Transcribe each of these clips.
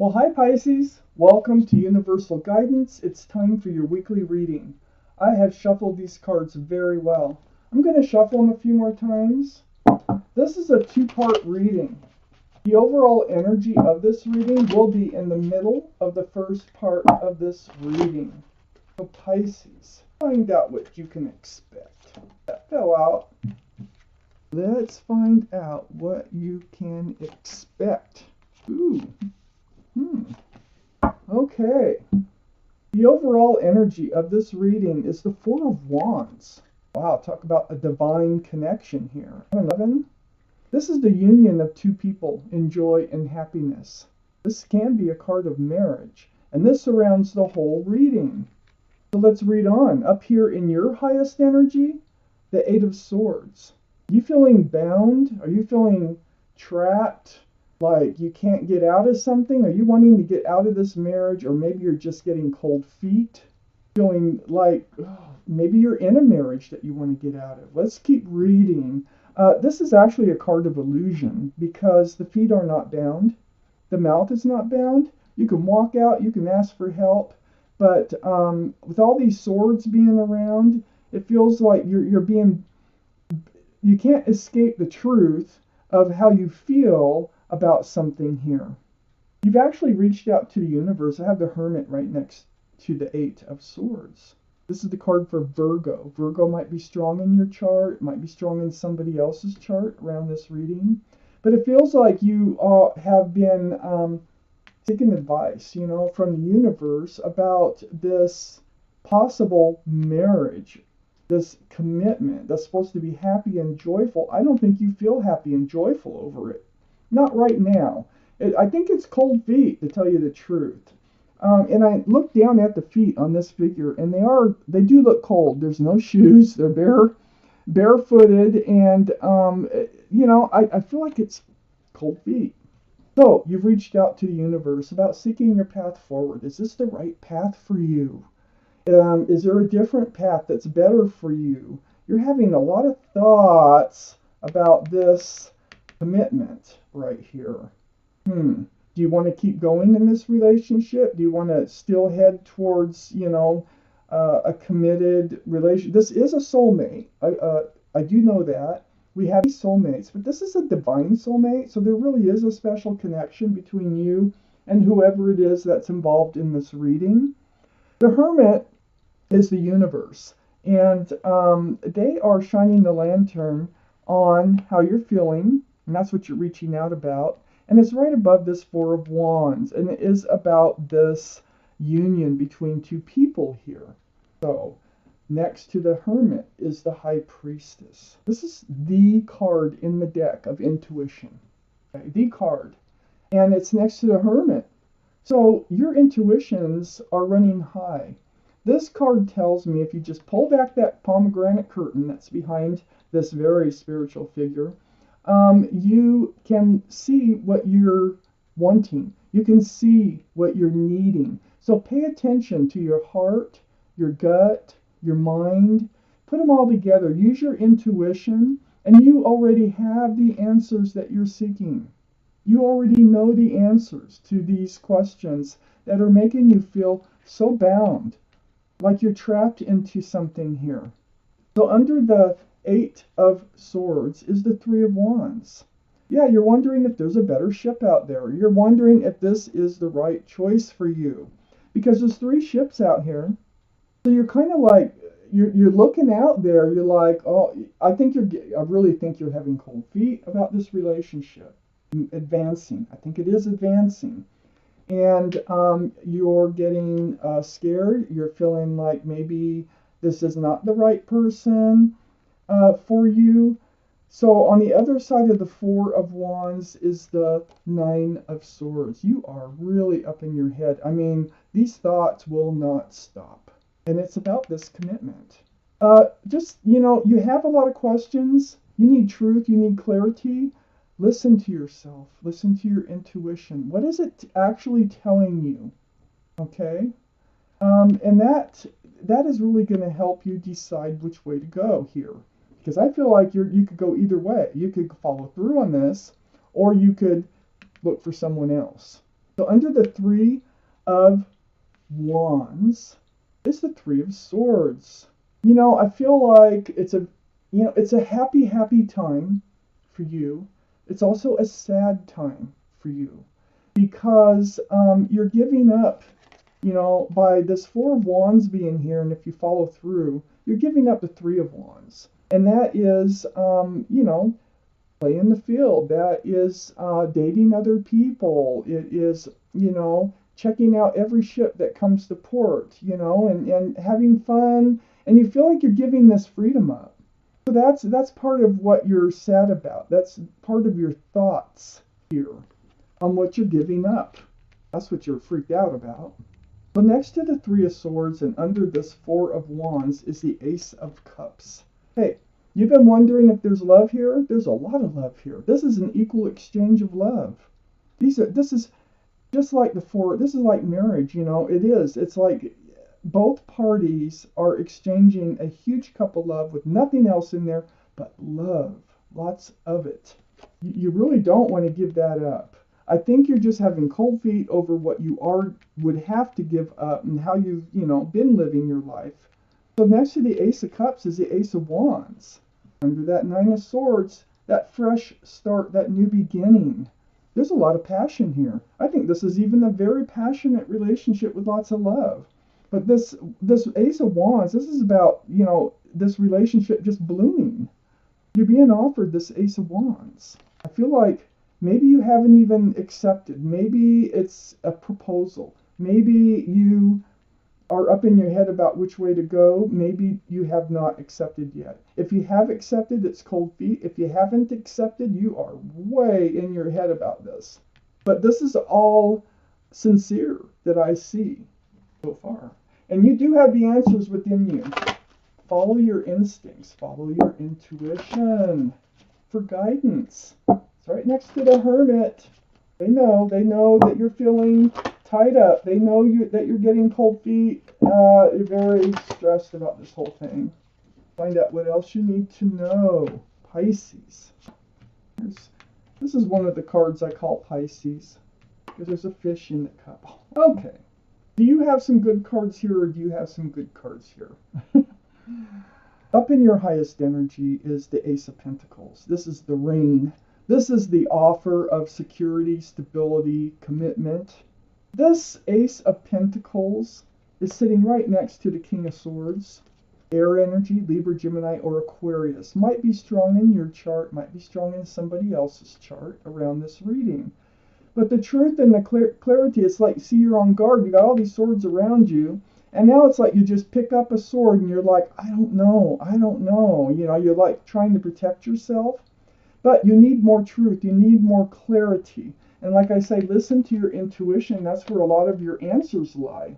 Well, hi Pisces. Welcome to Universal Guidance. It's time for your weekly reading. I have shuffled these cards very well. I'm going to shuffle them a few more times. This is a two-part reading. The overall energy of this reading will be in the middle of the first part of this reading. So Pisces, find out what you can expect. That fell out. Let's find out what you can expect. Ooh. Okay. The overall energy of this reading is the Four of Wands. Wow, talk about a divine connection here. 11. This is the union of two people in joy and happiness. This can be a card of marriage, and this surrounds the whole reading. So let's read on. Up here in your highest energy, the Eight of Swords. Are you feeling bound? Are you feeling trapped? Like you can't get out of something? Are you wanting to get out of this marriage? Or maybe you're just getting cold feet? Feeling like maybe you're in a marriage that you want to get out of. Let's keep reading. This is actually a card of illusion because the feet are not bound. The mouth is not bound. You can walk out. You can ask for help. But with all these swords being around, it feels like you're being... You can't escape the truth of how you feel about something here. You've actually reached out to the universe. I have the Hermit right next to the Eight of Swords. This is the card for Virgo. Virgo might be strong in your chart, might be strong in somebody else's chart around this reading. But it feels like you have been taking advice, from the universe about this possible marriage, this commitment that's supposed to be happy and joyful. I don't think you feel happy and joyful over it. Not right now. I think it's cold feet, to tell you the truth. And I look down at the feet on this figure, and they do look cold. There's no shoes. They're barefooted, and I feel like it's cold feet. So you've reached out to the universe about seeking your path forward. Is this the right path for you? Is there a different path that's better for you? You're having a lot of thoughts about this commitment right here. Do you want to keep going in this relationship? Do you want to still head towards, a committed relation? This is a soulmate. I do know that. We have soulmates, but this is a divine soulmate, so there really is a special connection between you and whoever it is that's involved in this reading. The Hermit is the universe, and they are shining the lantern on how you're feeling, and that's what you're reaching out about. And it's right above this Four of Wands, and it is about this union between two people here. So next to the Hermit is the High Priestess. This is the card in the deck of intuition. Okay? The card. And it's next to the Hermit. So your intuitions are running high. This card tells me if you just pull back that pomegranate curtain that's behind this very spiritual figure, you can see what you're wanting. You can see what you're needing. So pay attention to your heart, your gut, your mind. Put them all together. Use your intuition, and you already have the answers that you're seeking. You already know the answers to these questions that are making you feel so bound, like you're trapped into something here. So under the Eight of Swords is the Three of Wands. Yeah, you're wondering if there's a better ship out there. You're wondering if this is the right choice for you. Because there's three ships out here. So you're kind of like, you're looking out there. You're like, oh, I really think you're having cold feet about this relationship. Advancing. I think it is advancing. And you're getting scared. You're feeling like maybe this is not the right person for you. So on the other side of the Four of Wands is the Nine of Swords. You are really up in your head. I mean, these thoughts will not stop. And it's about this commitment. You have a lot of questions. You need truth. You need clarity. Listen to yourself. Listen to your intuition. What is it actually telling you? Okay? And that is really going to help you decide which way to go here. Because I feel like you could go either way. You could follow through on this, or you could look for someone else. So under the Three of Wands is the Three of Swords. You know, I feel like it's a happy, happy time for you. It's also a sad time for you because you're giving up, by this Four of Wands being here, and if you follow through, you're giving up the Three of Wands. And that is, play in the field. That is dating other people. It is, checking out every ship that comes to port, and having fun. And you feel like you're giving this freedom up. So that's part of what you're sad about. That's part of your thoughts here on what you're giving up. That's what you're freaked out about. So next to the Three of Swords and under this Four of Wands is the Ace of Cups. Hey, you've been wondering if there's love here? There's a lot of love here. This is an equal exchange of love. This is just like this is like marriage, it is. It's like both parties are exchanging a huge cup of love with nothing else in there but love. Lots of it. You really don't want to give that up. I think you're just having cold feet over what you would have to give up and how you've, been living your life. So next to the Ace of Cups is the Ace of Wands. Under that Nine of Swords, that fresh start, that new beginning. There's a lot of passion here. I think this is even a very passionate relationship with lots of love. But this Ace of Wands, this is about, this relationship just blooming. You're being offered this Ace of Wands. I feel like maybe you haven't even accepted. Maybe it's a proposal. Maybe you are up in your head about which way to go. Maybe you have not accepted yet. If you have accepted, it's cold feet. If you haven't accepted, you are way in your head about this. But this is all sincere that I see so far. And you do have the answers within you. Follow your instincts. Follow your intuition for guidance. It's right next to the Hermit. They know that you're feeling tied up. They know that you're getting cold feet. You're very stressed about this whole thing. Find out what else you need to know. Pisces. This is one of the cards I call Pisces because there's a fish in the cup. Okay. Do you have some good cards here or do you have some good cards here? Up in your highest energy is the Ace of Pentacles. This is the ring. This is the offer of security, stability, commitment. This Ace of Pentacles is sitting right next to the King of Swords. Air energy, Libra, Gemini, or Aquarius. Might be strong in your chart, might be strong in somebody else's chart around this reading. But the truth and the clarity, it's like, see, you're on guard. You got all these swords around you. And now it's like you just pick up a sword and you're like, I don't know. You're like trying to protect yourself. But you need more truth. You need more clarity. And like I say, listen to your intuition. That's where a lot of your answers lie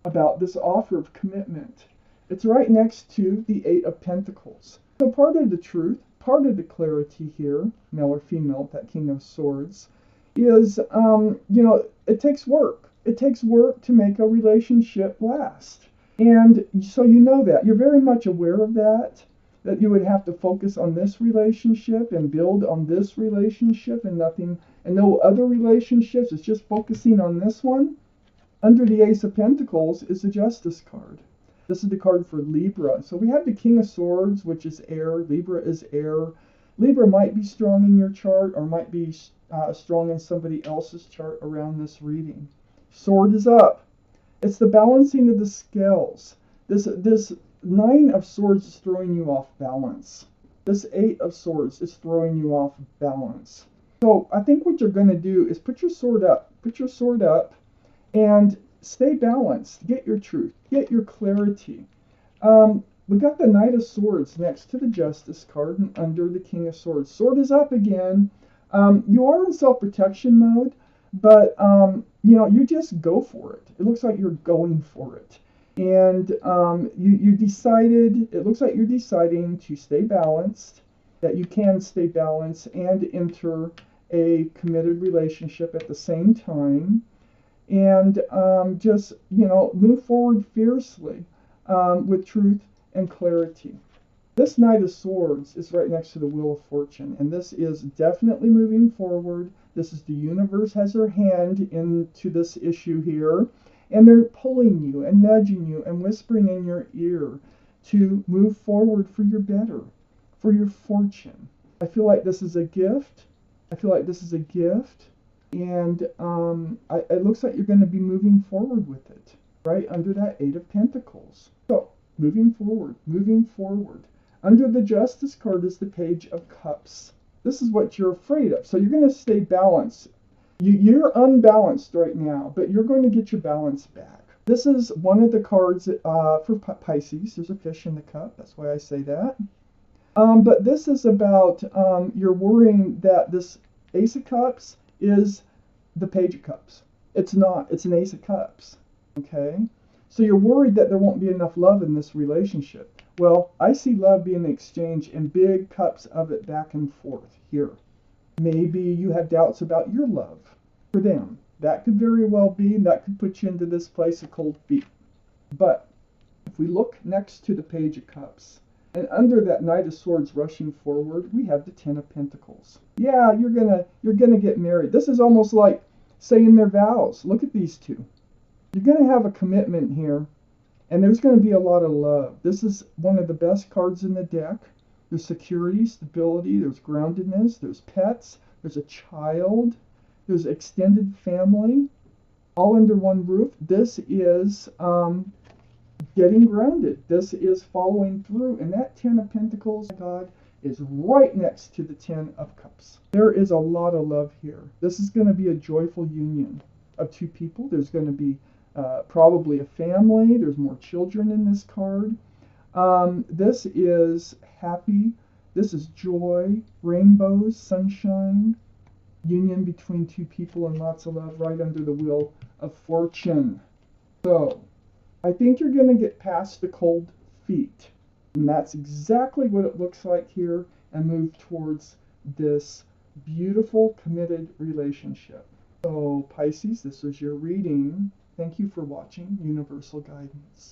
about this offer of commitment. It's right next to the Eight of Pentacles. So part of the truth, part of the clarity here, male or female, that King of Swords, is, it takes work. It takes work to make a relationship last. And so you know that. You're very much aware of that you would have to focus on this relationship and build on this relationship and no other relationships. It's just focusing on this one. Under the Ace of Pentacles is the Justice card. This is the card for Libra. So we have the King of Swords, which is air. Libra is air. Libra might be strong in your chart or might be strong in somebody else's chart around this reading. Sword is up. It's the balancing of the scales. This Nine of Swords is throwing you off balance. This Eight of Swords is throwing you off balance. So I think what you're going to do is put your sword up. Put your sword up and stay balanced. Get your truth. Get your clarity. We got the Knight of Swords next to the Justice card and under the King of Swords. Sword is up again. You are in self-protection mode, but you just go for it. It looks like you're going for it. And it looks like you're deciding to stay balanced, that you can stay balanced and enter a committed relationship at the same time. And just, move forward fiercely with truth and clarity. This Knight of Swords is right next to the Wheel of Fortune, and this is definitely moving forward. This is the universe has their hand into this issue here, and they're pulling you and nudging you and whispering in your ear to move forward for your better, for your fortune. I feel like this is a gift. I feel like this is a gift, and it looks like you're going to be moving forward with it, right under that Eight of Pentacles. So, moving forward, moving forward. Under the Justice card is the Page of Cups. This is what you're afraid of. So you're going to stay balanced. You're unbalanced right now, but you're going to get your balance back. This is one of the cards for Pisces. There's a fish in the cup. That's why I say that. But this is about you're worrying that this Ace of Cups is the Page of Cups. It's not. It's an Ace of Cups. Okay? So you're worried that there won't be enough love in this relationship. Well, I see love being exchanged in big cups of it back and forth here. Maybe you have doubts about your love for them. That could very well be, and that could put you into this place of cold feet. But if we look next to the Page of Cups, and under that Knight of Swords rushing forward, we have the Ten of Pentacles. Yeah, you're gonna get married. This is almost like saying their vows. Look at these two. You're gonna have a commitment here. And there's going to be a lot of love. This is one of the best cards in the deck. There's security, stability, there's groundedness, there's pets, there's a child, there's extended family, all under one roof. This is getting grounded. This is following through. And that Ten of Pentacles, God, is right next to the Ten of Cups. There is a lot of love here. This is going to be a joyful union of two people. There's going to be probably a family. There's more children in this card. This is happy. This is joy, rainbows, sunshine, union between two people, and lots of love right under the Wheel of Fortune. So, I think you're going to get past the cold feet. And that's exactly what it looks like here, and move towards this beautiful, committed relationship. So, Pisces, this is your reading. Thank you for watching Universal Guidance.